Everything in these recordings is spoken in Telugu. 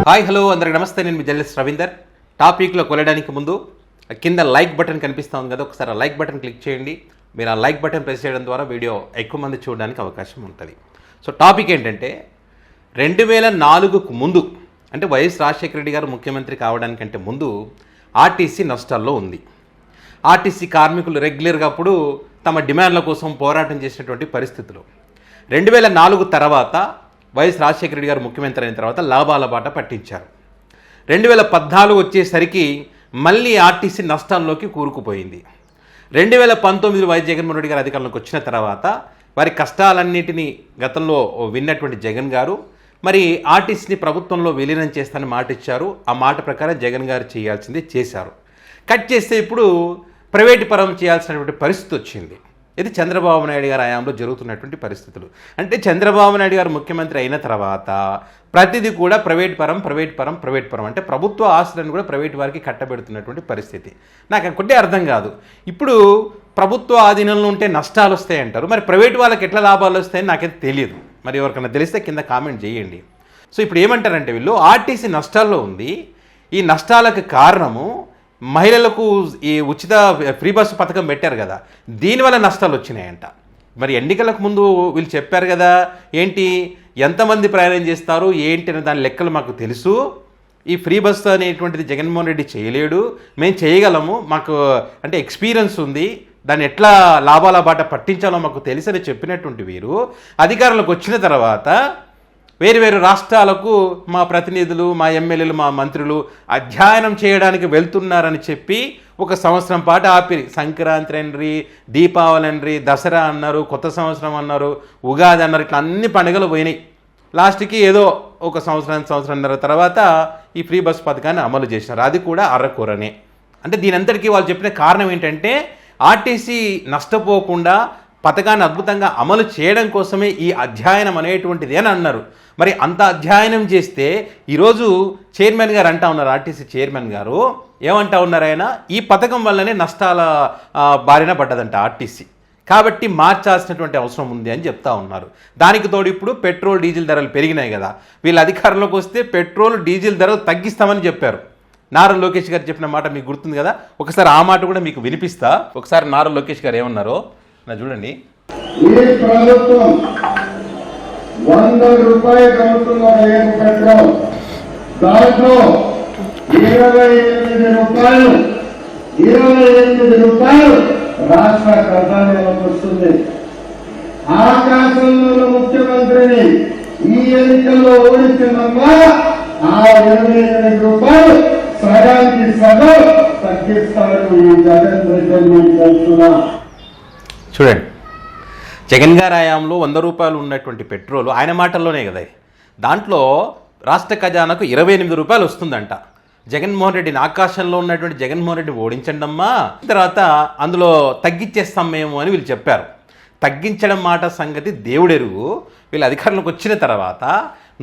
హాయ్ హలో అందరికి నమస్తే. నేను మీ జర్నలిస్ట్ రవీందర్. టాపిక్లోకి వెళ్ళడానికి ముందు కింద లైక్ బటన్ కనిపిస్తూ ఉంది కదా, ఒకసారి ఆ లైక్ బటన్ క్లిక్ చేయండి. మీరు ఆ లైక్ బటన్ ప్రెస్ చేయడం ద్వారా వీడియో ఎక్కువ మంది చూడడానికి అవకాశం ఉంటుంది. సో టాపిక్ ఏంటంటే 2004కు ముందు, అంటే వైఎస్ రాజశేఖర రెడ్డి గారు ముఖ్యమంత్రి కావడానికంటే ముందు ఆర్టీసీ నష్టాల్లో ఉంది. ఆర్టీసీ కార్మికులు రెగ్యులర్గా అప్పుడు తమ డిమాండ్ల కోసం పోరాటం చేసినటువంటి పరిస్థితులు. 2004 తర్వాత వైఎస్ రాజశేఖర రెడ్డి గారు ముఖ్యమంత్రి అయిన తర్వాత లాభాల బాట పట్టించారు. 2014 వచ్చేసరికి మళ్ళీ ఆర్టీసీ నష్టాల్లోకి కూరుకుపోయింది. 2019 వైఎస్ జగన్మోహన్ రెడ్డి గారు అధికారంలోకి వచ్చిన తర్వాత వారి కష్టాలన్నింటినీ గతంలో విన్నటువంటి జగన్ గారు మరి ఆర్టీసీని ప్రభుత్వంలో విలీనం చేస్తానని మాట ఇచ్చారు. ఆ మాట ప్రకారం జగన్ గారు చేయాల్సింది చేశారు. కట్ చేస్తే ఇప్పుడు ప్రైవేటు పరం చేయాల్సినటువంటి పరిస్థితి వచ్చింది. ఇది చంద్రబాబు నాయుడు గారి హయాంలో జరుగుతున్నటువంటి పరిస్థితులు. అంటే చంద్రబాబు నాయుడు గారు ముఖ్యమంత్రి అయిన తర్వాత ప్రతిదీ కూడా ప్రైవేట్ పరం అంటే ప్రభుత్వ ఆస్తులను కూడా ప్రైవేట్ వారికి కట్టబెడుతున్నటువంటి పరిస్థితి. నాకు ఒకటే అర్థం కాదు. ఇప్పుడు ప్రభుత్వ ఆధీనంలో ఉంటే నష్టాలు వస్తాయంటారు, మరి ప్రైవేట్ వాళ్ళకి ఎట్లా లాభాలు వస్తాయని నాకైతే తెలియదు. మరి ఎవరికైనా తెలిస్తే కింద కామెంట్ చేయండి. సో ఇప్పుడు ఏమంటారంటే వీళ్ళు ఆర్టీసీ నష్టాల్లో ఉంది. ఈ నష్టాలకు కారణము మహిళలకు ఈ ఉచిత ఫ్రీ బస్సు పథకం పెట్టారు కదా, దీనివల్ల నష్టాలు వచ్చినాయంట. మరి ఎన్నికలకు ముందు వీళ్ళు చెప్పారు కదా, ఏంటి ఎంతమంది ప్రయాణం చేస్తారు ఏంటి అనే దాని లెక్కలు మాకు తెలుసు, ఈ ఫ్రీ బస్సు అనేటువంటిది జగన్మోహన్ రెడ్డి చేయలేడు, మేము చేయగలము, మాకు అంటే ఎక్స్పీరియన్స్ ఉంది, దాన్ని ఎట్లా లాభాల బాట పట్టించాలో మాకు తెలుసని చెప్పినటువంటి వీరు అధికారంలోకి వచ్చిన తర్వాత వేరు రాష్ట్రాలకు మా ప్రతినిధులు, మా ఎమ్మెల్యేలు, మా మంత్రులు అధ్యయనం చేయడానికి వెళ్తున్నారని చెప్పి 1 సంవత్సరం పాటు ఆపిరి. సంక్రాంతి అన్నరి, దీపావళి అన్నరి, దసరా అన్నారు, కొత్త సంవత్సరం అన్నారు, ఉగాది అన్నారు, ఇట్లా అన్ని పండుగలు పోయినాయి. లాస్ట్కి ఏదో 1 సంవత్సరంన్నర తర్వాత ఈ ఫ్రీ బస్ పథకాన్ని అమలు చేసినారు. అది కూడా అర్రకూరనే. అంటే దీనంతటికీ వాళ్ళు చెప్పిన కారణం ఏంటంటే ఆర్టీసీ నష్టపోకుండా పథకాన్ని అద్భుతంగా అమలు చేయడం కోసమే ఈ అధ్యయనం అనేటువంటిది అని అన్నారు. మరి అంత అధ్యయనం చేస్తే ఈరోజు చైర్మన్ గారు అంటా ఉన్నారు, ఆర్టీసీ చైర్మన్ గారు ఏమంటా ఉన్నారు, ఆయన ఈ పథకం వల్లనే నష్టాల బారిన పడ్డదంట ఆర్టీసీ, కాబట్టి మార్చాల్సినటువంటి అవసరం ఉంది అని చెప్తా ఉన్నారు. దానికి తోడు ఇప్పుడు పెట్రోల్ డీజిల్ ధరలు పెరిగినాయి కదా, వీళ్ళు అధికారంలోకి వస్తే పెట్రోల్ డీజిల్ ధరలు తగ్గిస్తామని చెప్పారు. నారా లోకేష్ గారు చెప్పిన మాట మీకు గుర్తుంది కదా, ఒకసారి ఆ మాట కూడా మీకు వినిపిస్తా. ఒకసారి నారా లోకేష్ గారు ఏమన్నారో చూడండి. ఈ ప్రభుత్వం 100 రూపాయలు అమ్ముతున్న పెట్రోల్, దాంట్లో 28 రూపాయలు రాష్ట్ర ఖజానాలోకి వస్తుంది. ఆకాశంలో ముఖ్యమంత్రిని ఈ ఎన్నికల్లో ఓడించిందమ్మా, ఆ 28 రూపాయలు సగానికి సగం తగ్గిస్తారు ఈ జగన్ రెడ్డి చేస్తున్నా. చూడండి, జగన్ గారి హయాంలో 100 రూపాయలు ఉన్నటువంటి పెట్రోల్ ఆయన మాటల్లోనే కదా, దాంట్లో రాష్ట్ర ఖజానాకు 28 రూపాయలు వస్తుందంట. జగన్మోహన్ రెడ్డిని, ఆకాశంలో ఉన్నటువంటి జగన్మోహన్ రెడ్డిని ఓడించండమ్మా, తర్వాత అందులో తగ్గించేస్తాం మేము అని వీళ్ళు చెప్పారు. తగ్గించడం మాట సంగతి దేవుడెరుగు. వీళ్ళు అధికారంలోకి వచ్చిన తర్వాత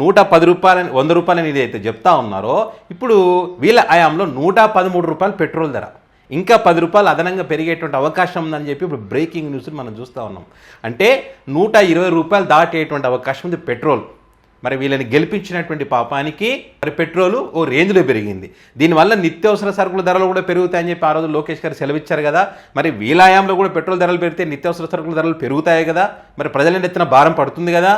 110 రూపాయలని 100 రూపాయలని ఇదైతే చెప్తా ఉన్నారో, ఇప్పుడు వీళ్ళ హయాంలో 113 రూపాయలు పెట్రోల్ ధర, ఇంకా 10 రూపాయలు అదనంగా పెరిగేటువంటి అవకాశం ఉందని చెప్పి ఇప్పుడు బ్రేకింగ్ న్యూస్ మనం చూస్తూ ఉన్నాం. అంటే 120 రూపాయలు దాటేటువంటి అవకాశం ఉంది పెట్రోల్. మరి వీళ్ళని గెలిపించినటువంటి పాపానికి మరి పెట్రోలు ఓ రేంజ్లో పెరిగింది. దీనివల్ల నిత్యావసర సరుకుల ధరలు కూడా పెరుగుతాయని చెప్పి ఆ రోజు లోకేష్ గారు సెలవిచ్చారు కదా. మరి వీలాయాంలో కూడా పెట్రోల్ ధరలు పెరిగితే నిత్యావసర సరుకుల ధరలు పెరుగుతాయి కదా, మరి ప్రజల ఎత్తున భారం పడుతుంది కదా.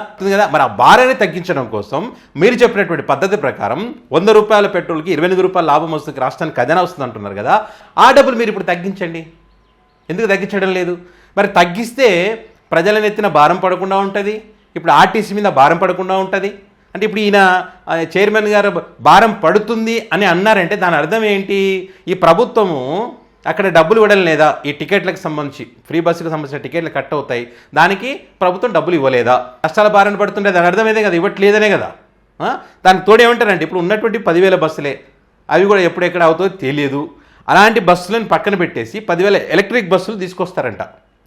మరి ఆ భారాన్ని తగ్గించడం కోసం మీరు చెప్పినటువంటి పద్ధతి ప్రకారం 100 రూపాయల పెట్రోల్కి 28 రూపాయల లాభం వస్తుంది, రాష్ట్రానికి ఖజానా వస్తుంది అంటున్నారు కదా. ఆ డబ్బులు మీరు ఇప్పుడు తగ్గించండి. ఎందుకు తగ్గించడం లేదు? మరి తగ్గిస్తే ప్రజల ఎత్తున భారం పడకుండా ఉంటుంది, ఇప్పుడు ఆర్టీసీ మీద భారం పడకుండా ఉంటుంది. అంటే ఇప్పుడు ఈయన చైర్మన్ గారు భారం పడుతుంది అని అన్నారంటే దాని అర్థం ఏంటి? ఈ ప్రభుత్వము అక్కడ డబ్బులు ఇవ్వడం లేదా? ఈ టికెట్లకు సంబంధించి, ఫ్రీ బస్సులకు సంబంధించిన టికెట్లు కట్ అవుతాయి, దానికి ప్రభుత్వం డబ్బులు ఇవ్వలేదా? కష్టాల భారం పడుతుంటే దాని అర్థమైతే కదా, ఇవ్వట్లేదనే కదా. దానికి తోడు ఏమంటారంటే ఇప్పుడు ఉన్నటువంటి 10,000 బస్సులే, అవి కూడా ఎప్పుడెక్కడ అవుతుందో తెలియదు. అలాంటి బస్సులను పక్కన పెట్టేసి 10,000 ఎలక్ట్రిక్ బస్సులు తీసుకొస్తారంట.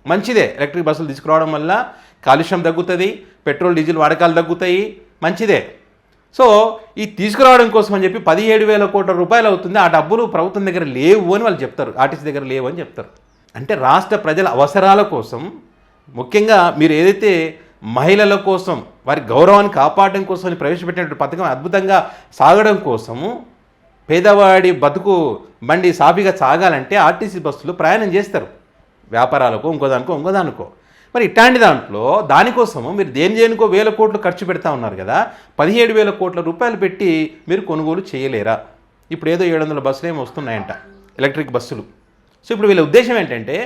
మంచిదే, ఎలక్ట్రిక్ బస్సులు తీసుకురావడం వల్ల కాలుష్యం తగ్గుతుంది, పెట్రోల్ డీజిల్ వాడకాలు తగ్గుతాయి, మంచిదే. సో ఈ తీసుకురావడం కోసం అని చెప్పి 17,000 కోట్ల రూపాయలు అవుతుంది. ఆ డబ్బులు ప్రభుత్వం దగ్గర లేవు అని వాళ్ళు చెప్తారు, ఆర్టీసీ దగ్గర లేవు అని చెప్తారు. అంటే రాష్ట్ర ప్రజల అవసరాల కోసం ముఖ్యంగా మీరు ఏదైతే మహిళల కోసం వారి గౌరవాన్ని కాపాడడం కోసం ప్రవేశపెట్టినటువంటి పథకం అద్భుతంగా సాగడం కోసము పేదవాడి బతుకు బండి సాఫీగా సాగాలంటే ఆర్టీసీ బస్సులో ప్రయాణం చేస్తారు, వ్యాపారాలకు ఇంకోదానికో. మరి ఇట్లాంటి దాంట్లో దానికోసము మీరు దేనికో 1000 కోట్లు ఖర్చు పెడతా ఉన్నారు కదా, 17,000 కోట్ల రూపాయలు పెట్టి మీరు కొనుగోలు చేయలేరా? ఇప్పుడు ఏదో 700 బస్సులు ఏమో వస్తున్నాయంట, ఎలక్ట్రిక్ బస్సులు. సో ఇప్పుడు వీళ్ళ ఉద్దేశం ఏంటంటే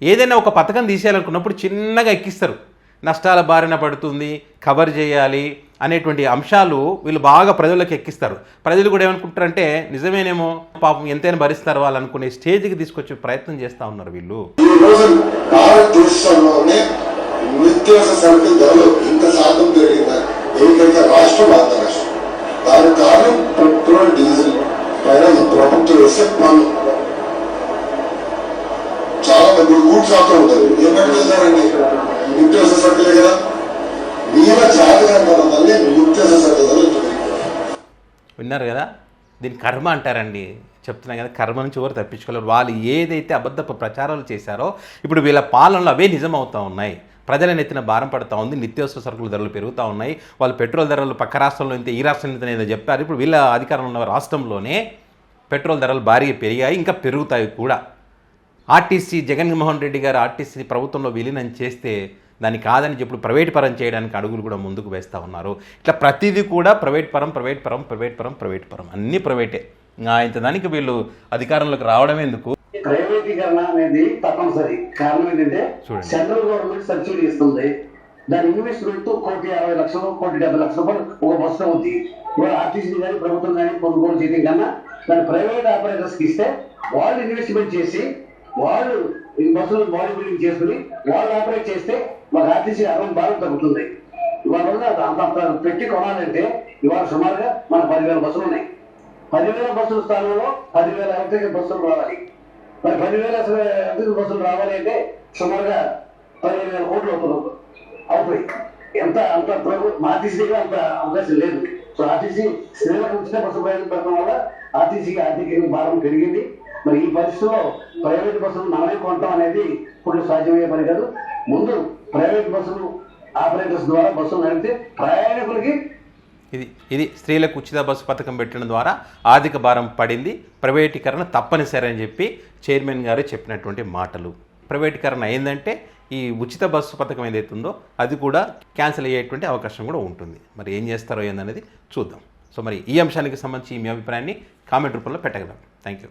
ఏదైనా ఒక పథకం తీసేయాలనుకున్నప్పుడు చిన్నగా ఎక్కిస్తారు, నష్టాల బారిన పడుతుంది, కవర్ చేయాలి అనేటువంటి అంశాలు వీళ్ళు బాగా ప్రజలకు ఎక్కిస్తారు. ప్రజలు కూడా ఏమనుకుంటారంటే నిజమేనేమో, పాపం ఎంతైనా భరిస్తారు వాళ్ళు అనుకునే స్టేజ్కి తీసుకొచ్చే ప్రయత్నం చేస్తూ ఉన్నారు వీళ్ళు. భారతదేశంలోనే నిత్యావసర సరుకుల ధరలు ఇంత శాతం పెరిగిందా ఏకైక రాష్ట్రం ఆంధ్ర రాష్ట్రం. దానికి కారణం పెట్రోల్ డీజిల్ పైన ఈ ప్రభుత్వం వేసే పన్ను. చాలా మంది ఊటి శాతం ఉంటుంది, ఏమంటే వెళ్తారండి నిత్యావసర సరుకులే కదా. వీళ్ళ జాతకాలే నిత్యావసర సరుకుల ధరలు. విన్నారు కదా, దీన్ని కర్మ అంటారండి. చెప్తున్నా కదా, కర్మ నుంచి ఎవరు తప్పించుకోలేరు. వాళ్ళు ఏదైతే అబద్ధపు ప్రచారాలు చేశారో ఇప్పుడు వీళ్ళ పాలనలో అవే నిజం అవుతూ ఉన్నాయి. ప్రజల ఎత్తిన భారం పడుతూ ఉంది, నిత్యావసర సరుకుల ధరలు పెరుగుతూ ఉన్నాయి. వాళ్ళు పెట్రోల్ ధరలు పక్క రాష్ట్రంలో ఇంత, ఈ రాష్ట్రంలో ఇంత ఏదో చెప్పారు. ఇప్పుడు వీళ్ళ అధికారంలో ఉన్న రాష్ట్రంలోనే పెట్రోల్ ధరలు భారీగా పెరిగాయి, ఇంకా పెరుగుతాయి కూడా. ఆర్టీసీ జగన్మోహన్ రెడ్డి గారు ఆర్టీసీ ప్రభుత్వంలో విలీనం చేస్తే దాన్ని కాదని ఇప్పుడు ప్రైవేట్ పరం చేయడానికి అడుగులు కూడా ముందుకు వేస్తూ ఉన్నారు. ఇట్లా ప్రతిదీ కూడా ప్రైవేట్ పరం అన్నీ ప్రైవేటే. ఇంత దానికి వీళ్ళు అధికారంలోకి రావడం ఎందుకు? ప్రైవేటీకరణ అనేది తప్పనిసరి. కారణం ఏంటంటే సెంట్రల్ గవర్నమెంట్ సబ్సిడీ ఇస్తుంది, దాని ఇన్వెస్ట్మెంట్ 1,60,00,000 1,70,00,000 ఒక బస్సు అవుతుంది. ఇవాళ ఆర్టీసీ కానీ ప్రభుత్వం కానీ కొనుగోలు చేయడం కన్నా దాని ప్రైవేట్ ఆపరేటర్స్కి ఇస్తే వాళ్ళు ఇన్వెస్ట్మెంట్ చేసి వాళ్ళు ఈ బస్సులు బాడీ బిల్డింగ్ చేసుకుని వాళ్ళు ఆపరేట్ చేస్తే మాకు ఆర్టీసీ అరవై భారం తగ్గుతుంది. ఇవాళ అంత పెట్టి కొనాలంటే ఇవాళ సుమారుగా మన 10,000 బస్సులు ఉన్నాయి. 10,000 బస్సుల స్థానంలో 10,000 ఎలక్ట్రిక్ బస్సులు రావాలి. మరి 10,000 ఎలక్ట్రిక్ బస్సులు రావాలి అంటే సుమారుగా 15,000 కోట్లు అవుతాయి. అంత ఆర్టీసీ దగ్గర అంత అవకాశం లేదు. సో ఆర్టీసీ స్త్రీలకు ఉచిత బస్సు ప్రయాణం పెట్టడం వల్ల ఆర్టీసీకి ఆర్థిక భారం పెరిగింది. మరి ఈ పరిస్థితుల్లో ప్రైవేట్ బస్సులు మనమే కొనటం అనేది ఇప్పుడు సాధ్యమయ్యే పని కాదు. ముందు ప్రైవేట్ బస్సులు ఆపరేటర్స్ ద్వారా బస్సులు నడిపితే ప్రయాణికులకి ఇది స్త్రీలకు ఉచిత బస్సు పథకం పెట్టడం ద్వారా ఆర్థిక భారం పడింది, ప్రైవేటీకరణ తప్పనిసరి అని చెప్పి చైర్మన్ గారు చెప్పినటువంటి మాటలు. ప్రైవేటీకరణ అయిందంటే ఈ ఉచిత బస్సు పథకం ఏదైతే ఉందో అది కూడా క్యాన్సిల్ అయ్యేటువంటి అవకాశం కూడా ఉంటుంది. మరి ఏం చేస్తారో ఏందనేది చూద్దాం. సో మరి ఈ అంశానికి సంబంధించి మీ అభిప్రాయాన్ని కామెంట్ రూపంలో పెట్టగలం. Thank you.